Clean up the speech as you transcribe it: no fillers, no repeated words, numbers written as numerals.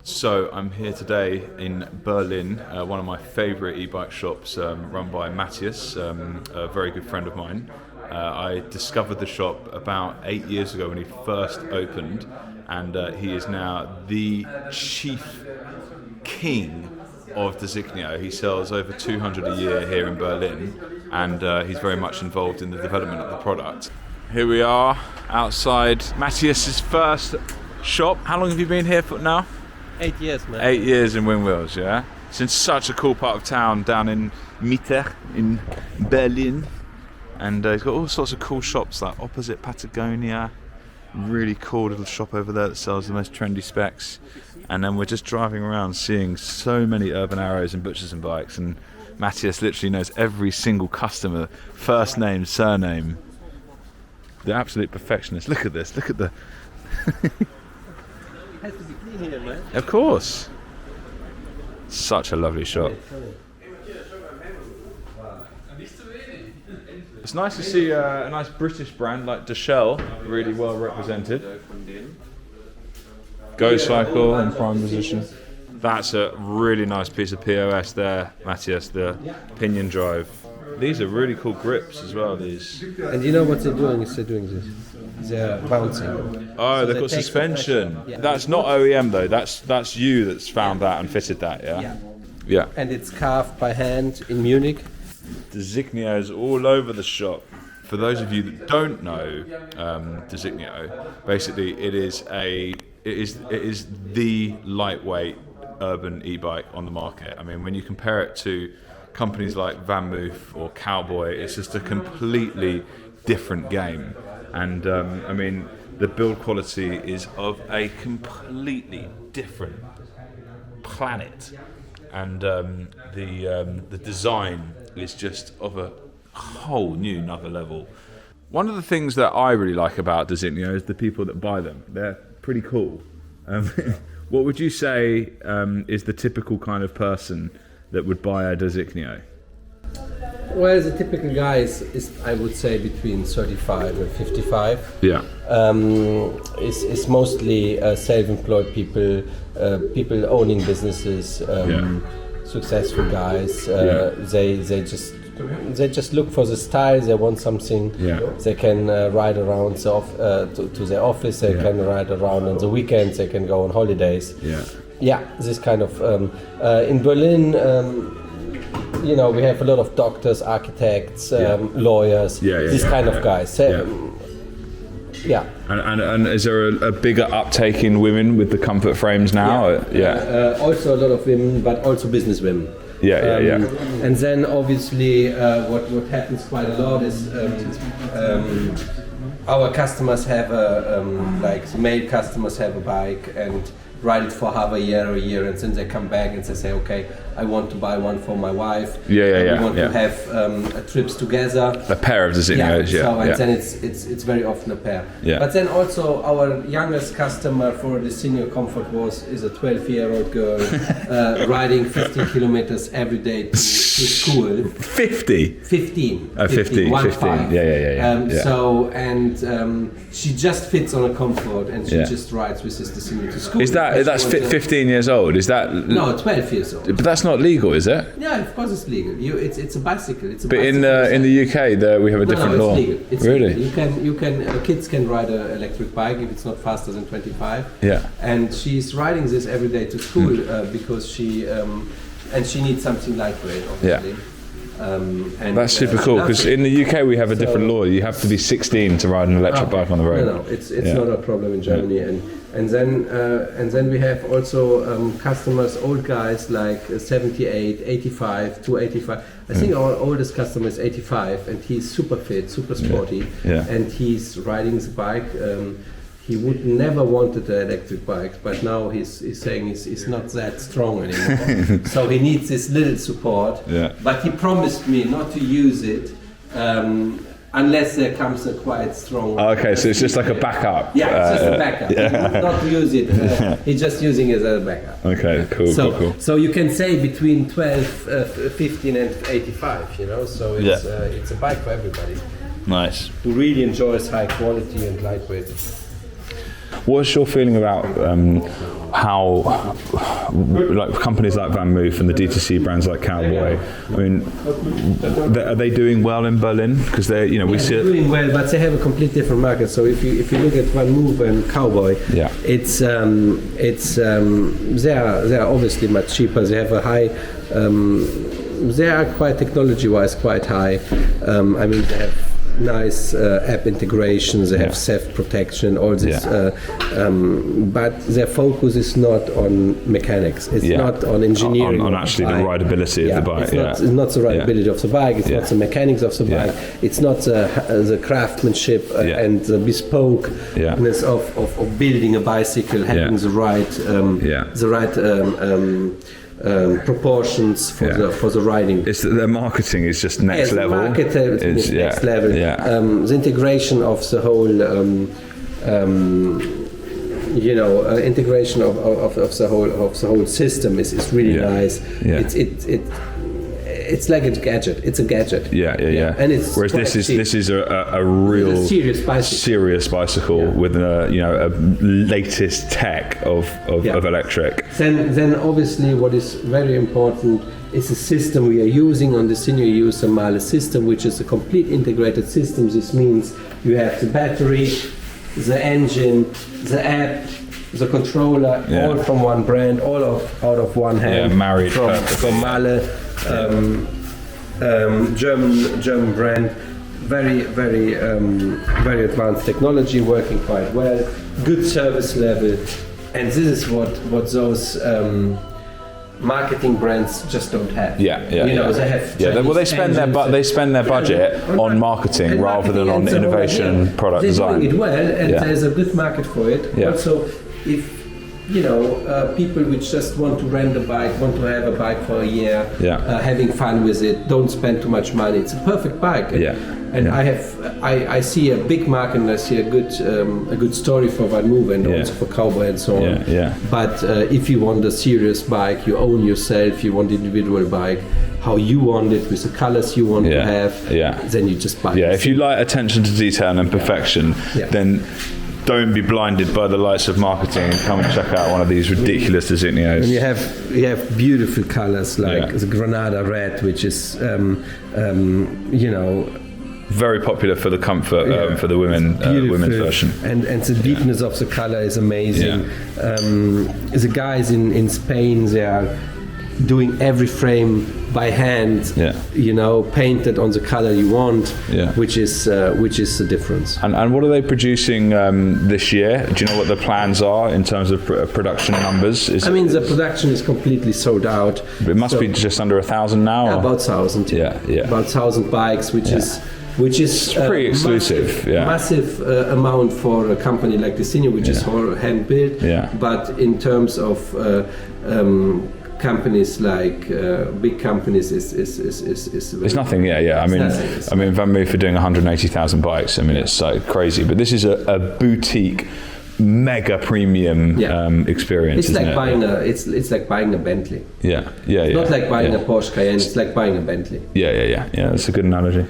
So I'm here today in Berlin, one of my favourite e-bike shops, run by Matthias, a very good friend of mine. I discovered the shop about 8 years ago when he first opened, and he is now the chief king of Desiknio. He sells over 200 a year here in Berlin, and he's very much involved in the development of the product. Here we are outside Matthias's first shop. How long have you been here for now? 8 years, man. 8 years in WingWheels, yeah? It's in such a cool part of town down in Mitte in Berlin. And he's got all sorts of cool shops like opposite Patagonia. Really cool little shop over there that sells the most trendy specs. And then we're just driving around seeing so many Urban Arrows and Butchers and Bikes. And Matthias literally knows every single customer, first name, surname. The absolute perfectionist. Look at this, look at the... Has to be clean here, man. Of course. Such a lovely shop. It's nice to see a nice British brand like Shell really well represented. Go Cycle in prime position. That's a really nice piece of POS there, Matthias, the pinion drive. These are really cool grips as well, these. And you know what they're doing is they're doing this. They're bouncing. Oh, So they've they got take suspension. the- yeah. That's not OEM though, that's you that's found that and fitted that, yeah? Yeah. Yeah. And it's carved by hand in Munich. Desiknio's all over the shop. For those of you that don't know Desiknio, basically it is the lightweight urban e-bike on the market. I mean, when you compare it to companies like VanMoof or Cowboy, it's just a completely different game. And I mean, the build quality is of a completely different planet, and the design is just of a whole new another level. One of the things that I really like about Desiknio is the people that buy them. They're pretty cool. What would you say is the typical kind of person that would buy a Desiknio? Well, the typical guy is I would say between 35 and 55. Yeah. Is mostly self-employed people, people owning businesses, successful guys. They just look for the style. They want something. Yeah. They can ride around to their office. They can ride around on the weekends. They can go on holidays. Yeah. Yeah, this kind of in Berlin. You know, we have a lot of doctors, architects, lawyers, these kind of guys. Yeah. And is there a bigger uptake in women with the comfort frames now? Also a lot of women, but also business women. And then obviously what happens quite a lot is our customers have like the male customers have a bike and ride it for half a year, and then they come back and they say, okay, I want to buy one for my wife. We want to have trips together. A pair of Desiknios, then it's very often a pair. Yeah. But then also our youngest customer for Desiknio Comfort is a 12-year-old girl riding 15 kilometers every day to school. 50? 15. 15. So, she just fits on a Comfort and she just rides with this Desiknio to school. That's 15 years old? Is that... No, 12 years old. But that's not legal, is it? Yeah, of course it's legal. It's a bicycle. But in the UK, we have a different law. It's legal. It's really? Legal. You can kids can ride an electric bike if it's not faster than 25. Yeah. And she's riding this every day to school because she needs something lightweight, obviously. Yeah. That's super cool because in the UK we have a different law. You have to be 16 to ride an electric bike on the road. No, it's not a problem in Germany. And then we have also customers, old guys like 78, 85, 285. I think our oldest customer is 85, and he's super fit, super sporty, and he's riding the bike. He would never wanted an electric bike, but now he's saying he's not that strong anymore. So he needs this little support. Yeah. But he promised me not to use it unless there comes a quite strong... Okay, so it's just like a backup. Yeah, it's just a backup. Not to use it. He's just using it as a backup. Okay, cool. So you can say between 12, 15 and 85, you know, so it's a bike for everybody. Nice. Who really enjoys high quality and lightweight. What's your feeling about how like companies like Van Moof and the D2C brands like Cowboy? I mean, are they doing well in Berlin? Because they're we see they're doing well, but they have a completely different market. So if you look at Van Moof and Cowboy, it's they are obviously much cheaper. They have a high. They are quite technology-wise quite high. I mean, they have nice app integrations, they have theft protection, all this, but their focus is not on mechanics, it's not on engineering, on actually the rideability of the bike. It's not the rideability of the bike, it's not the mechanics of the bike, it's not the craftsmanship and the bespokeness of building a bicycle, having the right proportions for the riding. It's their marketing is just next level. It's next level. The integration of the whole, integration of the whole system is really nice. It's like a gadget. It's a gadget. And it's whereas this is a real serious bicycle with a latest tech of electric. Then obviously what is very important is the system we are using on the Desiknio. You use a Male system, which is a complete integrated system. This means you have the battery, the engine, the app, the controller, all from one brand, all out of one hand. Married from Male. German brand, very advanced technology, working quite well, good service level, and this is what those marketing brands just don't have. They have. Well, they spend their budget on marketing rather than on innovation and product design. They're doing it well, and there's a good market for it. Also, if people which just want to rent a bike, want to have a bike for a year, having fun with it, don't spend too much money. It's a perfect bike. I see a big market, and I see a good story for Van Moof and also for Cowboy and so on. But if you want a serious bike, you own yourself, you want an individual bike, how you want it, with the colors you want to have, then you just buy it. If you like attention to detail and perfection, then don't be blinded by the lights of marketing and come and check out one of these ridiculous Desiknios. And you have beautiful colors like the Granada Red, which is very popular for the comfort for the women's version. And the deepness of the color is amazing. The guys in Spain, they are doing every frame by hand, painted on the color you want, which is the difference. And what are they producing this year? Do you know what the plans are in terms of production numbers? The production is completely sold out. It must be just under 1,000 now. About 1,000. About 1,000 bikes, which is pretty exclusive. Massive amount for a company like Desiknio, which is all hand built. But in terms of companies like big companies is it's nothing. I mean Van Moof are doing 180,000 bikes. It's like crazy, but this is a boutique mega premium experience. It's like buying it's like buying a Bentley. It's not like buying a Porsche Cayenne, it's like buying a Bentley. That's a good analogy.